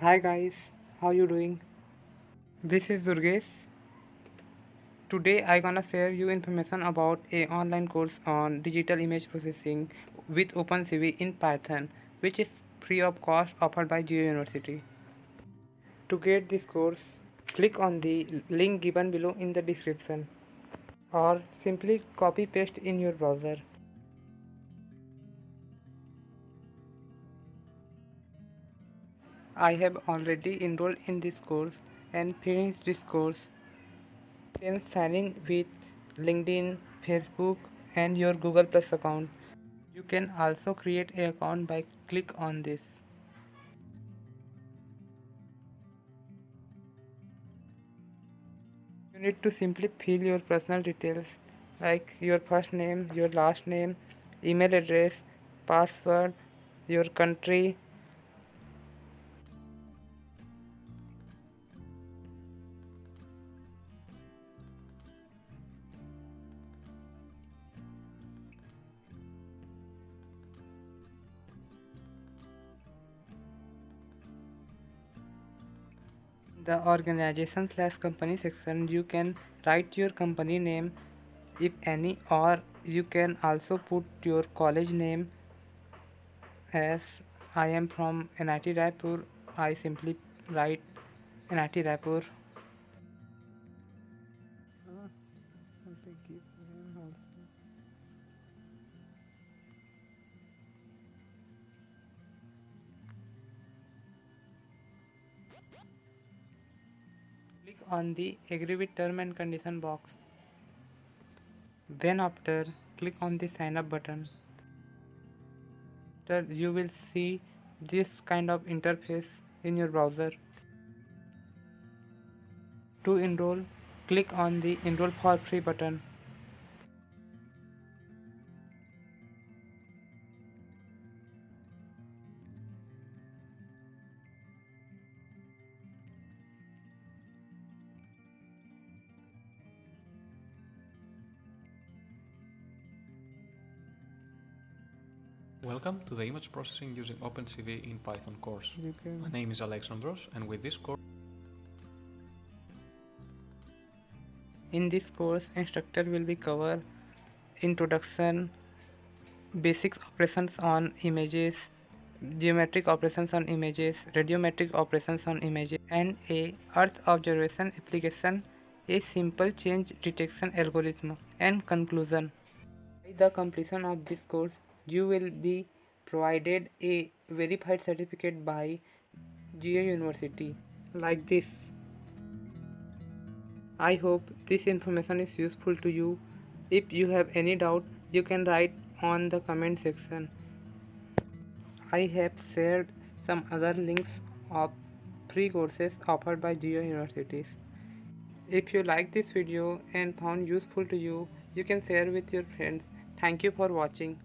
Hi guys, how you doing? This is Durgesh. Today I gonna share you information about a online course on digital image processing with Opencv in Python, which is free of cost offered by Geo University. To get this course, click on the link given below in the description or simply copy paste in your browser. I have already enrolled in this course and finished this course. Then sign in with LinkedIn, Facebook and your Google Plus account. You can also create an account by click on this. You need to simply fill your personal details like your first name, your last name, email address, password, your country. The organization/company section, you can write your company name if any, or you can also put your college name. As I am from NIT Raipur, I simply write NIT Raipur. Click on the agree with term and condition box. Then after, click on the sign up button. After, you will see this kind of interface in your browser. To enroll, click on the enroll for free button. Welcome to the image processing using Opencv in Python course. My name is Alexandros, and with this course In this course, instructor will be cover introduction, basic operations on images, geometric operations on images, radiometric operations on images, and a Earth observation application, a simple change detection algorithm, and conclusion. By the completion of this course, you will be provided a verified certificate by Geo University like this. I hope this information is useful to you. If you have any doubt, you can write on the comment section. I have shared some other links of free courses offered by Geo Universities. If you like this video and found useful to you, you can share with your friends. Thank you for watching.